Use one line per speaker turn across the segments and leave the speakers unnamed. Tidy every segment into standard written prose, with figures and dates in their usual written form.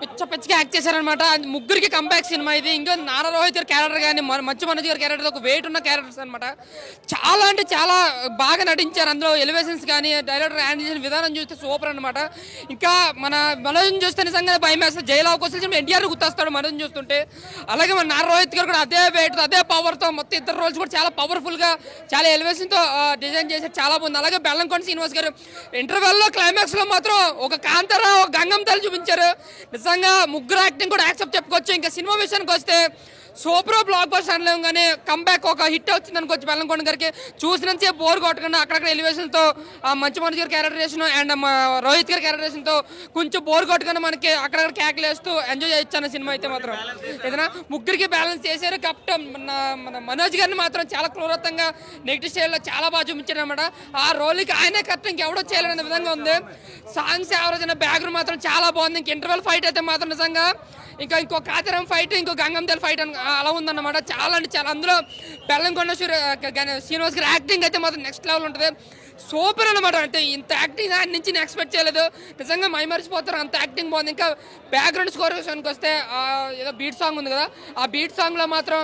పిచ్చిగా యాక్ట్ చేశారనమాట. ముగ్గురికి కంబ్యాక్ సినిమా ఇది. ఇంకా నారా రోహిత్ గారి క్యారెక్టర్ కానీ మంచు మనోజ్ గారి క్యారెక్టర్ ఒక వెయిట్ ఉన్న క్యారెక్టర్స్ అనమాట. చాలా అంటే చాలా బాగా నటించారు. అందులో ఎలివేషన్స్ కానీ డైరెక్టర్ హ్యాండిల్ చేసిన విధానం చూస్తే సూపర్ అనమాట. ఇంకా మన మనోజ్ని చూస్తే నిజంగా భయం వేస్తుంది. జైలు అవకాశం ఎన్టీఆర్ గుర్తొస్తాడు మనోజ్ని చూస్తుంటే. అలాగే మన నారా రోహిత్ గారు కూడా అదే వెయిట్ అదే పవర్తో మొత్తం ఇద్దరు రోల్స్ కూడా చాలా పవర్ఫుల్గా చాలా ఎలివేషన్తో డిజైన్ చేశారు. చాలా బాగుంది. అలాగే బెల్లంకొండ శ్రీనివాస్ గారు ఇంటర్వెల్లో క్లైమాక్స్లో మాత్రం ఒక కాంతార ఒక గంగం తల్లి చూపించారు. నిజంగా ముగ్గురు యాక్టింగ్ కూడా యాక్సెప్ట్ చెప్పుకోవచ్చు. ఇంకా సినిమా విషయానికి వస్తే సూపర్ బ్లాక్ బస్టర్ అనలేము కానీ కంబ్యాక్ ఒక హిట్ వచ్చింది అనుకోవచ్చు. బెల్లంకొండ గారికి చూసినంతసేపు బోర్ కొట్టకుండా అక్కడక్కడ ఎలివేషన్తో మంచు మనోజ్ గారి క్యారెక్టరేషన్ అండ్ రోహిత్ గారి క్యారెక్టరేషన్తో కొంచెం బోర్ కొట్టుకుని మనకి అక్కడక్కడ క్యాక్లేస్తూ ఎంజాయ్ చేయొచ్చు అన్న సినిమా అయితే మాత్రం ఏదైనా ముగ్గురికి బ్యాలెన్స్ చేశారు. కెప్టెన్ మన మనోజ్ గారిని మాత్రం చాలా క్రూరత్వంగా నెగిటివ్ స్టైల్లో చాలా బాగా చూపించారు అనమాట. ఆ రోల్కి ఆయనే కరెక్ట్ ఇంకెవడో చేయాలనే విధంగా ఉంది. సాంగ్స్ యావరేజ్ అయిన బ్యాక్గ్రౌండ్ మాత్రం చాలా బాగుంది. ఇంక ఇంటర్వెల్ ఫైట్ అయితే మాత్రం నిజంగా ఇంకో కాతరం ఫైట్ ఇంకో గంగందల్ ఫైట్ అలా ఉందన్నమాట. చాలా అంటే చాలా అందులో బెల్లంకొండ శ్రీనివాస్ గారి యాక్టింగ్ అయితే మాత్రం నెక్స్ట్ లెవెల్ ఉంటుంది. సూపర్ అనమాట. అంటే ఇంత యాక్టింగ్ ఆయన నుంచి నేను ఎక్స్పెక్ట్ చేయలేదు. నిజంగా మైమరిచిపోతారు, అంత యాక్టింగ్ బాగుంది. ఇంకా బ్యాక్గ్రౌండ్ స్కోర్ విషయానికి వస్తే ఏదో బీట్ సాంగ్ ఉంది కదా, ఆ బీట్ సాంగ్లో మాత్రం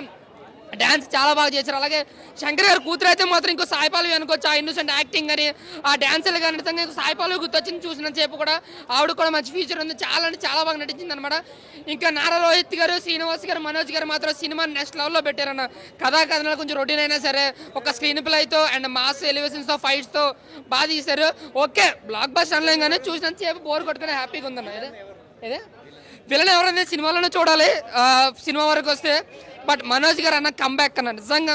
డ్యాన్స్ చాలా బాగా చేశారు. అలాగే శంకర్ గారు కూతురు అయితే మాత్రం ఇంకో సాయిపాలు అనుకోవచ్చు. ఆ ఇన్నోసెంట్ యాక్టింగ్ కానీ ఆ డ్యాన్సులు కానీ నిజంగా సాయిపాలు గుర్తొచ్చింది చూసినంత సేపు కూడా. ఆవిడ కూడా మంచి ఫీచర్ ఉంది. చాలా అంటే చాలా బాగా నటించింది అనమాట. ఇంకా నారా రోహిత్ గారు శ్రీనివాస్ గారు మనోజ్ గారు మాత్రం సినిమా నెక్స్ట్ లెవెల్లో పెట్టారన్న. కథనాలు కొంచెం రొటీన్ అయినా సరే ఒక స్క్రీన్ ప్లేతో అండ్ మాస్ ఎలివేషన్స్తో ఫైట్స్తో బాగా తీశారు. ఓకే బ్లాక్ బస్టర్ అనలేం కానీ చూసినంత సేపు బోర్ కొట్టుకుని హ్యాపీగా ఉందన్న. ఇదే విలన్ ఎవరైనా సినిమాలోనే చూడాలి సినిమా వరకు వస్తే. బట్ మనోజ్ గారు అన్న కంబ్యాక్ అన్న నిజంగా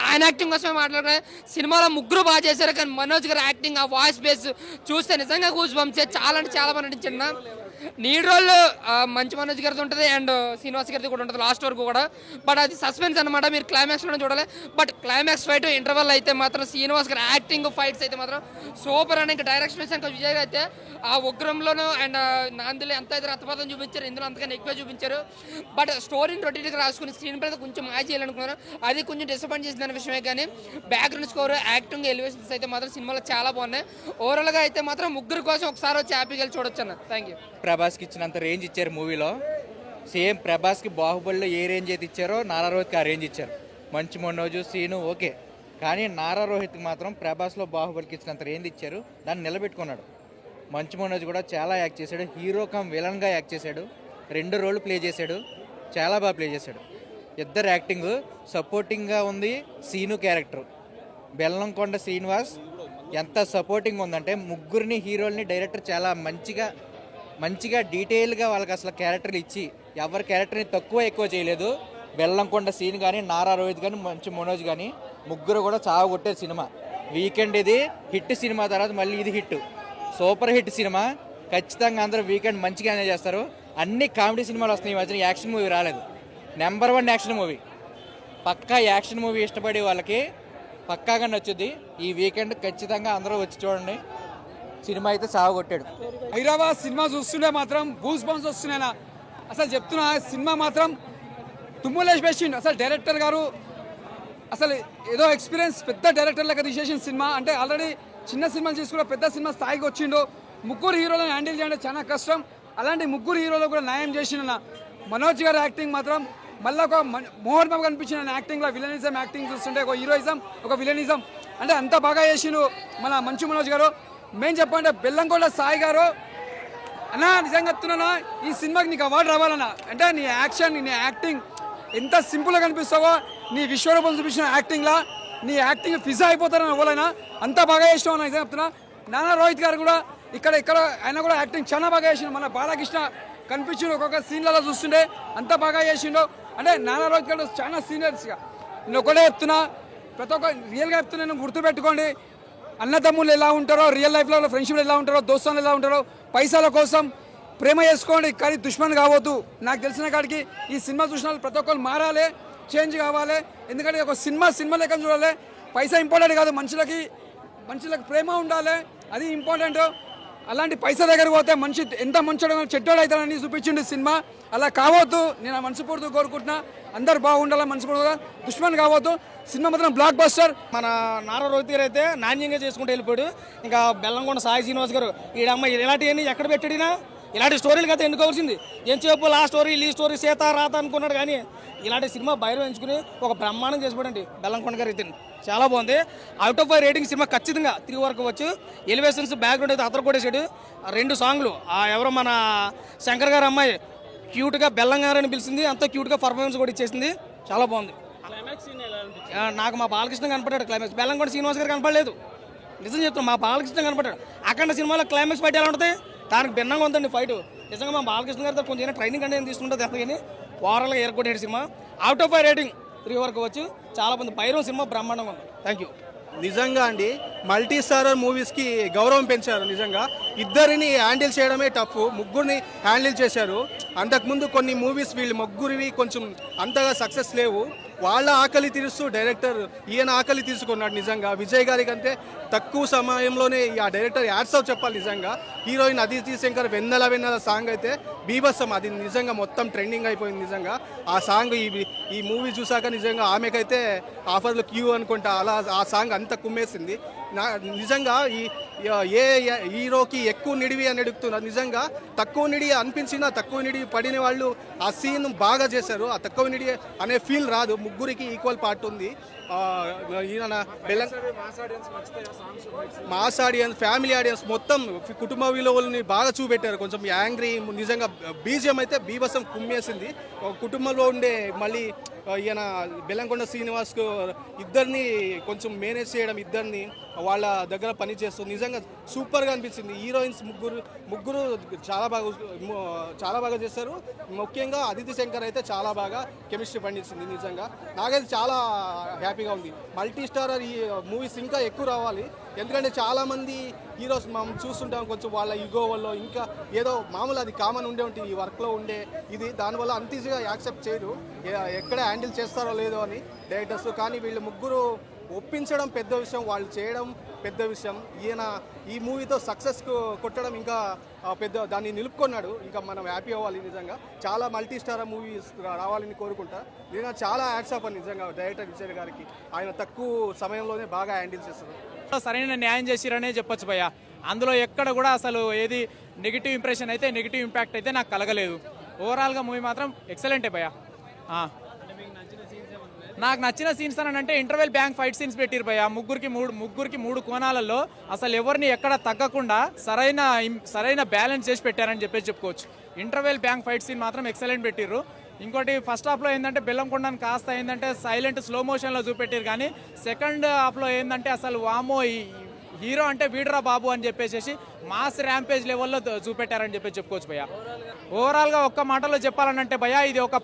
ఆయన యాక్టింగ్ కోసమే మాట్లాడుకునే. సినిమాలో ముగ్గురు బాగా చేశారు కానీ మనోజ్ గారు యాక్టింగ్ ఆ వాయిస్ బేస్ చూస్తే నిజంగా గూస్ బంప్స్ చాలా అంటే చాలా బాగా నటించిన. లీడ్ రోల్ మంచి మనోజ్ గారిది ఉంటుంది అండ్ శ్రీనివాస్ గారిది కూడా ఉంటుంది లాస్ట్ వరకు కూడా. బట్ అది సస్పెన్స్ అనమాట, మీరు క్లైమాక్స్లోనే చూడాలి. బట్ క్లైమాక్స్ ఫైట్ ఇంటర్వెల్ అయితే మాత్రం శ్రీనివాస్ గారి యాక్టింగ్ ఫైట్స్ అయితే మాత్రం సూపర్. అని ఇంకా డైరెక్షన్ విషయానికి విజయ్ అయితే ఆ ఉగ్రంలోనూ అండ్ నాందిలో ఎంత అయితే రథపాతం చూపించారు, ఇందులో అంతకన్నా ఎక్కువ చూపించారు. బట్ స్టోరీని రొటీన్గా రాసుకుని స్క్రీన్ పై కొంచెం మ్యాచ్ చేయాలనుకున్నారు, అది కొంచెం డిసప్పాయింట్ చేసిన విషయమే. కానీ బ్యాక్గ్రౌండ్ స్కోర్ యాక్టింగ్ ఎలివేషన్స్ అయితే మాత్రం సినిమాలో చాలా బాగున్నాయి. ఓవరాల్గా అయితే మాత్రం ముగ్గురు కోసం ఒకసారి వచ్చి హ్యాపీగా వెళ్ళి చూడొచ్చు అన్న. Thank you.
ప్రభాస్కి ఇచ్చినంత రేంజ్ ఇచ్చారు మూవీలో. సేమ్ ప్రభాస్కి బాహుబలిలో ఏ రేంజ్ అయితే ఇచ్చారో నారా రోహిత్కి ఆ రేంజ్ ఇచ్చారు. మంచు మనోజ్ సీను ఓకే, కానీ నారా రోహిత్కి మాత్రం ప్రభాస్లో బాహుబలికి ఇచ్చినంత రేంజ్ ఇచ్చారు. దాన్ని నిలబెట్టుకున్నాడు. మంచు మనోజ్ కూడా చాలా యాక్ట్ చేశాడు. హీరో కమ్ విలన్గా యాక్ట్ చేశాడు. 2 రోళ్ళు ప్లే చేశాడు. చాలా బాగా ప్లే చేశాడు. ఇద్దరు యాక్టింగ్ సపోర్టింగ్గా ఉంది. సీను క్యారెక్టర్ బెల్లంకొండ శ్రీనివాస్ ఎంత సపోర్టింగ్ ఉందంటే ముగ్గురిని హీరోల్ని డైరెక్టర్ చాలా మంచిగా డీటెయిల్గా వాళ్ళకి అసలు క్యారెక్టర్లు ఇచ్చి ఎవరి క్యారెక్టర్ని తక్కువ ఎక్కువ చేయలేదు. బెల్లంకొండ సీన్ కానీ నారా రోహిత్ కానీ మంచు మనోజ్ కానీ ముగ్గురు కూడా చాలా కొట్టారు సినిమా. వీకెండ్ ఇది హిట్ సినిమా, తర్వాత మళ్ళీ ఇది హిట్, సూపర్ హిట్ సినిమా. ఖచ్చితంగా అందరూ వీకెండ్ మంచిగా ఎంజాయ్ చేస్తారు. అన్ని కామెడీ సినిమాలు వస్తున్నాయి ఈ మధ్యన, యాక్షన్ మూవీ రాలేదు. Number 1 action movie. పక్కా యాక్షన్ మూవీ ఇష్టపడే వాళ్ళకి పక్కాగా నచ్చుద్ది. ఈ వీకెండ్ ఖచ్చితంగా అందరూ వచ్చి చూడండి. సినిమా అయితే సాగొట్టాడు.
హైదరాబాద్ సినిమా చూస్తుంటే మాత్రం గూస్ బంప్స్ వస్తున్నాయి. అసలు చెప్తున్నా సినిమా మాత్రం తుమ్ములేసి వేసిండు. అసలు డైరెక్టర్ గారు అసలు ఏదో ఎక్స్పీరియన్స్ పెద్ద డైరెక్టర్ లెక్క తీసేసిన సినిమా. అంటే ఆల్రెడీ చిన్న సినిమాలు చేసుకున్న పెద్ద సినిమా స్థాయికి వచ్చిండు. ముగ్గురు హీరోలను హ్యాండిల్ చేయడం చాలా కష్టం. అలాంటి ముగ్గురు హీరోలు కూడా న్యాయం చేసిన మనోజ్ గారి యాక్టింగ్ మాత్రం మళ్ళీ ఒక మోహన్ బాబు కనిపించిన యాక్టింగ్లో విలనిజం యాక్టింగ్ చూస్తుంటే ఒక హీరోయిజం ఒక విలనిజం అంటే అంత బాగా చేసిండు మన మంచు మనోజ్ గారు. మేము చెప్పంటే బెల్లంకొండ సాయి గారు అన్నా నిజంగా చెప్తున్నా ఈ సినిమాకి నీకు అవార్డు రావాలన్నా. అంటే నీ యాక్షన్ నీ యాక్టింగ్ ఎంత సింపుల్గా కనిపిస్తావో, నీ విశ్వరూపం చూపించిన యాక్టింగ్లా నీ యాక్టింగ్ ఫిజా అయిపోతారని ఎవరైనా అంత బాగా చేసినావు అన్న. నిజంగా చెప్తున్నా నానా రోహిత్ గారు కూడా ఇక్కడ ఆయన కూడా యాక్టింగ్ చాలా బాగా చేసిండు. మన బాలకృష్ణ కనిపించిండు ఒక్కొక్క సీన్లలో చూస్తుండే అంత బాగా చేసిండు. అంటే నానా రోహిత్ గారు చాలా సీనియర్స్గా నేను ఒకటే చెప్తున్నా, ప్రతి ఒక్క రియల్గా చెప్తున్నా, నేను గుర్తుపెట్టుకోండి. అన్నదమ్ములు ఎలా ఉంటారో రియల్ లైఫ్లో, ఫ్రెండ్షిప్లు ఎలా ఉంటారో, దోస్తులు ఎలా ఉంటారో, పైసల కోసం ప్రేమ చేసుకోండి కానీ దుష్మన్ కావద్దు. నాకు తెలిసిన కాడికి ఈ సినిమా చూసిన ప్రతి ఒక్కరు మారాలి, చేంజ్ కావాలి. ఎందుకంటే ఒక సినిమా లెక్క చూడాలి. పైసా ఇంపార్టెంట్ కాదు, మనుషులకి ప్రేమ ఉండాలి, అది ఇంపార్టెంట్. అలాంటి పైసా దగ్గర పోతే మనిషి ఎంత మంచోడు చెడ్డోడు అవుతాడని చూపించింది సినిమా. అలా కావద్దు. నేను మనస్ఫూర్తిగా కోరుకుంటున్నా అందరు బాగుండాలి, మనస్ఫూర్తిగా దుష్మన్ కావద్దు. సినిమా మాత్రం బ్లాక్ బస్టర్.
మన నారా రోహిత్ గారు అయితే నాణ్యంగా చేసుకుంటూ వెళ్ళిపోయాడు. ఇంకా బెల్లంకొండ సాయి శ్రీనివాస్ గారు ఈ అమ్మాయి ఇలాంటివన్నీ ఎక్కడ పెట్టాడినా ఇలాంటి స్టోరీలు కదా ఎన్నుకోవాల్సింది. ఏం చెప్పు ఆ స్టోరీ ఈ స్టోరీ సీత రాత అనుకున్నాడు కానీ ఇలాంటి సినిమా బయట ఎంచుకుని ఒక బ్రహ్మాండం చేసిపోడండి బెల్లంకొండ గారు అయితే చాలా బాగుంది. అవుట్ ఆఫ్ 5 రేటింగ్ సినిమా ఖచ్చితంగా 3 వరకు వచ్చు. ఎలివేషన్స్ బ్యాక్గ్రౌండ్ అయితే అతను కొట్టేసాడు. 2 సాంగ్లు ఎవరో మన శంకర్ గారు అమ్మాయి క్యూట్గా బెల్లం గారు అని పిలిచింది, అంత క్యూట్గా పర్ఫార్మెన్స్ కూడా ఇచ్చేసింది, చాలా బాగుంది. నాకు మా బాలకృష్ణ కనపడ్డాడు క్లైమాక్స్, బెల్లంకొండ శ్రీనివాస్ గారు కనపడలేదు. నిజం చెప్తాను, మా బాలకృష్ణ కనపడ్డాడు. అక్కడ సినిమాలో క్లైమాక్స్ ఫైట్ ఎలా ఉంటుంది, దానికి భిన్నంగా ఉందండి ఫైట్. నిజంగా మా బాలకృష్ణ గారితో కొంచెం ట్రైనింగ్ అనేది తీసుకుంటుంది అంత, కానీ ఓవరాల్గా ఏర్కొట్టాడు సినిమా. అవుట్ ఆఫ్ 5 రేటింగ్ 3 వరకు వచ్చు. చాలా మంది బైరం సినిమా బ్రహ్మాండంగా ఉంది. Thank you.
నిజంగా అండి మల్టీ స్టారర్ మూవీస్కి గౌరవం పెంచారు. నిజంగా ఇద్దరిని హ్యాండిల్ చేయడమే టఫ్, ముగ్గురిని హ్యాండిల్ చేశారు. అంతకుముందు కొన్ని మూవీస్ వీళ్ళు ముగ్గురివి కొంచెం అంతగా సక్సెస్ లేవు. వాళ్ళ ఆకలి తీరుస్తూ డైరెక్టర్ ఈయన ఆకలి తీసుకున్నాడు. నిజంగా విజయ్ గారికి అంతే తక్కువ సమయంలోనే ఆ డైరెక్టర్ యాడ్స్ ఆఫ్ చెప్పాలి. నిజంగా హీరోయిన్ అదితి శంకర్ వెన్నెల సాంగ్ అయితే బీభత్సం, అది నిజంగా మొత్తం ట్రెండింగ్ అయిపోయింది. నిజంగా ఆ సాంగ్ ఈ మూవీ చూసాక నిజంగా ఆమెకైతే ఆఫర్లు క్యూ అనుకుంటా, అలా ఆ సాంగ్ అంత కుమ్మేసింది. నిజంగా ఏ హీరోకి ఎక్కువ నిడివి అని అడుగుతున్నారు. నిజంగా తక్కువ నిడి అనిపించినా తక్కువ నిడి పడిన వాళ్ళు ఆ సీన్ బాగా చేశారు. ఆ తక్కువ నిడి అనే ఫీల్ రాదు. ముగ్గురికి ఈక్వల్ పార్ట్ ఉంది. ఈయన మాస్ ఆడియన్స్, ఫ్యామిలీ ఆడియన్స్ మొత్తం కుటుంబ విలువలని బాగా చూపెట్టారు. కొంచెం యాంగ్రీ, నిజంగా బీజియం అయితే బీభత్సం కుమ్మేసింది. కుటుంబంలో ఉండే మళ్ళీ ఈయన బెల్లంకొండ శ్రీనివాస్కు ఇద్దరిని కొంచెం మేనేజ్ చేయడం, ఇద్దరిని వాళ్ళ దగ్గర పని చేస్తూ నిజంగా సూపర్గా అనిపించింది. హీరోయిన్స్ ముగ్గురు చాలా బాగా చేశారు. ముఖ్యంగా అదితి శంకర్ అయితే చాలా బాగా కెమిస్ట్రీ పండించింది. నిజంగా నాకైతే చాలా హ్యాపీగా ఉంది. మల్టీ స్టారర్ ఈ మూవీస్ ఇంకా ఎక్కువ రావాలి. ఎందుకంటే చాలామంది హీరోస్ మనం చూస్తుంటాం, కొంచెం వాళ్ళ ఈగో వల్ల ఇంకా ఏదో మామూలు అది కామన్ ఉండే ఉంటుంది ఈ వర్క్లో ఉండే ఇది, దానివల్ల అంత ఈజీగా యాక్సెప్ట్ చేయరు, ఎక్కడ హ్యాండిల్ చేస్తారో లేదో అని డైరెక్టర్స్. కానీ వీళ్ళు ముగ్గురు ఒప్పించడం పెద్ద విషయం, వాళ్ళు చేయడం పెద్ద విషయం. ఈయన ఈ మూవీతో సక్సెస్ కొట్టడం ఇంకా పెద్ద, దాన్ని నిలుపుకున్నాడు. ఇంకా మనం హ్యాపీ అవ్వాలి. నిజంగా చాలా మల్టీ స్టార్ మూవీస్ రావాలని కోరుకుంటా. నిజంగా చాలా హ్యాట్స్ ఆఫ్ అని నిజంగా డైరెక్టర్ విజయ్ గారికి. ఆయన తక్కువ సమయంలోనే బాగా హ్యాండిల్ చేస్తారు.
సరైన న్యాయం చేసిరనే చెప్పొచ్చు భయ్య. అందులో ఎక్కడ కూడా అసలు ఏది నెగిటివ్ ఇంప్రెషన్ అయితే నెగిటివ్ ఇంపాక్ట్ అయితే నాకు కలగలేదు. ఓవరాల్గా మూవీ మాత్రం ఎక్సలెంటే భయ్య. నాకు నచ్చిన సీన్స్ అని అంటే ఇంటర్వెల్ బ్యాంక్ ఫైట్ సీన్స్ పెట్టిరు భయ్య. ముగ్గురికి మూడు కోణాలలో అసలు ఎవరిని ఎక్కడ తగ్గకుండా సరైన బ్యాలెన్స్ చేసి పెట్టారని చెప్పుకోవచ్చు. ఇంటర్వెల్ బ్యాంక్ ఫైట్ సీన్ మాత్రం ఎక్సలెంట్ పెట్టిర్రు. ఇంకోటి ఫస్ట్ హాఫ్లో ఏంటంటే బెల్లంకొండని కాస్త ఏంటంటే సైలెంట్ స్లో మోషన్లో చూపెట్టారు. కానీ సెకండ్ హాఫ్లో ఏంటంటే అసలు వామో హీరో అంటే వీడరా బాబు అని చెప్పేసి మాస్ ర్యాంపేజ్ లెవెల్లో చూపెట్టారని చెప్పుకోవచ్చు భయ్య. ఓవరాల్గా ఒక్క మాటలో చెప్పాలనంటే భయ్య, ఇది ఒక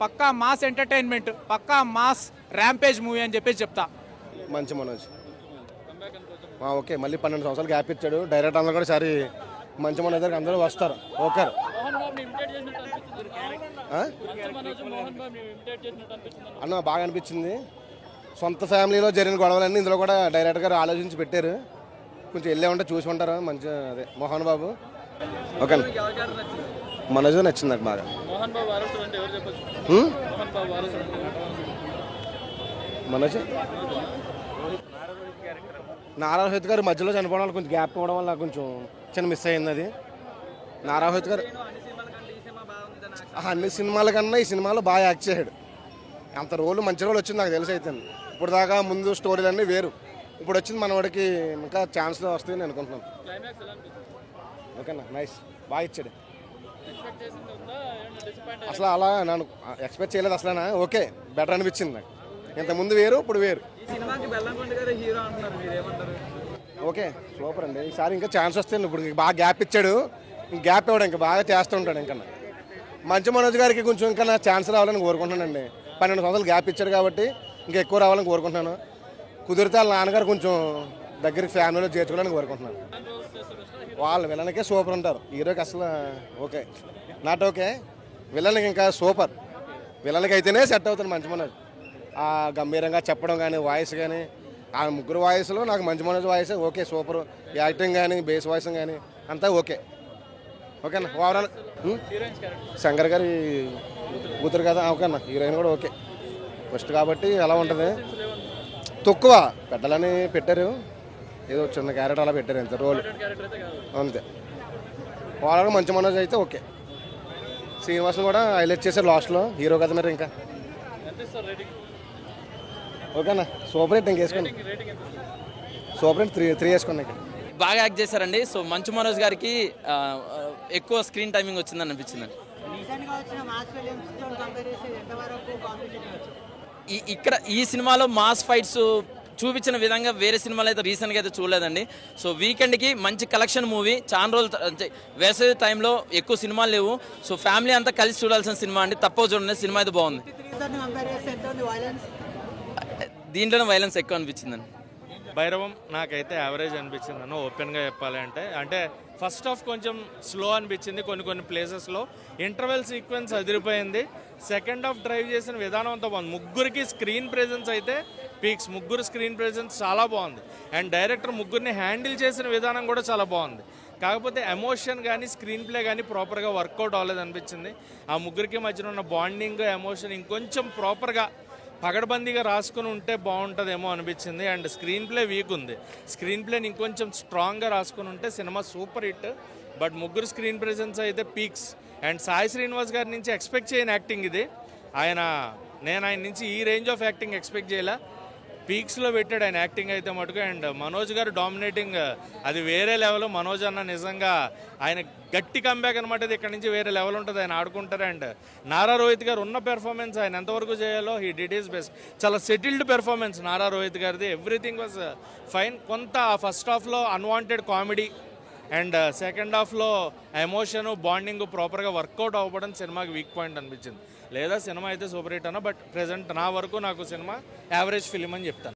పక్కా మాస్ ఎంటర్టైన్మెంట్, పక్కా మాస్ ర్యాంపేజ్ మూవీ అని చెప్తా.
మంచి మనోజ్ ఓకే. మళ్ళీ 12 సంవత్సరాలు గ్యాప్ ఇచ్చాడు డైరెక్టర్. అందరూ కూడా సరే మంచి మనోజ్ దగ్గరికి అందరూ వస్తారు. ఓకే అన్న బాగా అనిపించింది. సొంత ఫ్యామిలీలో జరిగిన గొడవలన్నీ ఇందులో కూడా డైరెక్టర్ గారు ఆలోచించి పెట్టారు. కొంచెం వెళ్ళే ఉంటే చూసి ఉంటారు. మంచి అదే మోహన్ బాబు ఓకే. మనోజ్ నచ్చింది నాకు బాగా. మనోజ్ నారా రోహిత్ గారు మధ్యలో చనిపోవడం వల్ల కొంచెం గ్యాప్ ఇవ్వడం వల్ల కొంచెం చిన్న మిస్ అయింది. అది నారా రోహిత్ గారు అన్ని సినిమాల కన్నా ఈ సినిమాలో బాగా యాక్ట్ చేశాడు. అంత రోల్ మంచి రోల్ వచ్చింది నాకు తెలిసి. అయితే ఇప్పుడు దాకా ముందు స్టోరీలన్నీ వేరు, ఇప్పుడు వచ్చింది మనవాడికి ఇంకా ఛాన్స్లో వస్తాయని అనుకుంటున్నాను. ఓకేనా, నైస్, బాగా ఇచ్చాడు. అసలు అలా నన్ను ఎక్స్పెక్ట్ చేయలేదు అసలు. ఓకే, బెటర్ అనిపించింది నాకు. ఇంతకుముందు వేరు, ఇప్పుడు వేరు. ఓకే, సూపర్ అండి. ఈసారి ఇంకా ఛాన్స్ వస్తాయి. ఇప్పుడు బాగా గ్యాప్ ఇచ్చాడు, గ్యాప్ ఇవ్వడం ఇంకా బాగా చేస్తూ ఉంటాడు. ఇంకా మంచి మనోజ్ గారికి కొంచెం ఇంకా నా ఛాన్స్ రావాలని కోరుకుంటున్నానండి. 12 సంవత్సరాలు గ్యాప్ ఇచ్చాడు కాబట్టి ఇంకా ఎక్కువ రావాలని కోరుకుంటున్నాను. కుదిరితే వాళ్ళ నాన్నగారు కొంచెం దగ్గరికి ఫ్యామిలీలో చేర్చుకోవాలని కోరుకుంటున్నాను. వాళ్ళు విలన్కే సూపర్ ఉంటారు, హీరోకి అసలు ఓకే నాట్ ఓకే. విలన్కి ఇంకా సూపర్, విలన్కి అయితేనే సెట్ అవుతుంది మంచి మనోజ్. ఆ గంభీరంగా చెప్పడం కానీ, వాయిస్ కానీ, ఆ ముగ్గురు వాయిస్లో నాకు మంచి Manoj voice okay, super. Acting కానీ, బేస్ వాయిస్ కానీ అంతా ఓకే. ఓకేనా, ఓవరాల్ శంకర్ గారి కూతురు కదా, ఓకేనా. హీరోయిన్ కూడా ఓకే, ఫస్ట్ కాబట్టి ఎలా ఉంటుంది. తక్కువ పెద్దలని పెట్టారు, ఏదో చిన్న క్యారెక్టర్ అలా పెట్టారు, అంతే రోల్ అంతే. ఓవరాల్గా మంచి మనోజ్ అయితే ఓకే. శ్రీనివాసం కూడా హైలైట్ చేశారు లాస్ట్లో, హీరో కదా మరి ఇంకా. ఓకేనా, సూపర్ హిట్ ఇంకేసుకోండి. సూపర్ హిట్ 3 వేసుకోండి ఇంకా.
బాగా యాక్ట్ చేశారండి. సో మంచు మనోజ్ గారికి ఎక్కువ స్క్రీన్ టైమింగ్ వచ్చిందని అనిపించిందండి. ఇక్కడ ఈ సినిమాలో మాస్ ఫైట్స్ చూపించిన విధంగా వేరే సినిమాలు అయితే రీసెంట్గా అయితే చూడలేదండి. సో వీకెండ్కి మంచి కలెక్షన్ మూవీ. చాలా రోజులు వేసవి టైంలో ఎక్కువ సినిమాలు లేవు. సో ఫ్యామిలీ అంతా కలిసి చూడాల్సిన సినిమా అండి, తప్పక చూడండి. సినిమా అయితే బాగుంది. దీంట్లోనే వైలెన్స్ ఎక్కువ అనిపించిందండి.
భైరవం నాకైతే యావరేజ్ అనిపించింది అన్న, ఓపెన్గా చెప్పాలి అంటే ఫస్ట్ హాఫ్ కొంచెం స్లో అనిపించింది కొన్ని ప్లేసెస్లో. ఇంటర్వెల్ సీక్వెన్స్ అదిరిపోయింది. సెకండ్ హాఫ్ డ్రైవ్ చేసిన విధానం అంతా బాగుంది. ముగ్గురికి స్క్రీన్ ప్రెజెన్స్ అయితే పీక్స్. ముగ్గురు స్క్రీన్ ప్రెజెన్స్ చాలా బాగుంది. అండ్ డైరెక్టర్ ముగ్గురిని హ్యాండిల్ చేసిన విధానం కూడా చాలా బాగుంది. కాకపోతే ఎమోషన్ కానీ స్క్రీన్ ప్లే కానీ ప్రాపర్గా వర్కౌట్ అవ్వలేదు అనిపించింది. ఆ ముగ్గురికి మధ్యన ఉన్న బాండింగ్, ఎమోషన్ ఇంకొంచెం ప్రాపర్గా పగడబందీగా రాసుకుని ఉంటే బాగుంటుందేమో అనిపించింది. అండ్ స్క్రీన్ ప్లే వీక్ ఉంది. స్క్రీన్ ప్లేని ఇంకొంచెం స్ట్రాంగ్గా రాసుకుని ఉంటే సినిమా సూపర్ హిట్. బట్ ముగ్గురు స్క్రీన్ ప్రెజెన్స్ అయితే పీక్స్. అండ్ సాయి శ్రీనివాస్ గారి నుంచి ఎక్స్పెక్ట్ చేయని యాక్టింగ్ ఇది. నేను ఆయన నుంచి ఈ రేంజ్ ఆఫ్ యాక్టింగ్ ఎక్స్పెక్ట్ చేయలే. పీక్స్లో పెట్టాడు ఆయన యాక్టింగ్ అయితే మటుకు. అండ్ మనోజ్ గారు డామినేటింగ్, అది వేరే లెవెల్. మనోజ్ అన్న నిజంగా ఆయన గట్టి కంబ్యాక్ అనమాట. ఇది ఇక్కడ నుంచి వేరే లెవెల్ ఉంటుంది, ఆయన ఆడుకుంటారు. అండ్ నారా రోహిత్ గారు ఉన్న పెర్ఫార్మెన్స్ ఆయన ఎంతవరకు చేయాలో హీ డిడ్ ఈస్ బెస్ట్. చాలా సెటిల్డ్ పెర్ఫార్మెన్స్ నారా రోహిత్ గారిది. Everything was fine. కొంత ఫస్ట్ హాఫ్లో అన్వాంటెడ్ కామెడీ అండ్ సెకండ్ హాఫ్లో ఎమోషను, బాండింగ్ ప్రాపర్గా వర్కౌట్ అవ్వడం సినిమాకి వీక్ పాయింట్ అనిపించింది. లేదా సినిమా అయితే సూపర్ హిట్ అన్న. బట్ ప్రెజెంట్ నా వరకు నాకు సినిమా యావరేజ్ ఫిలిం అని చెప్తాను.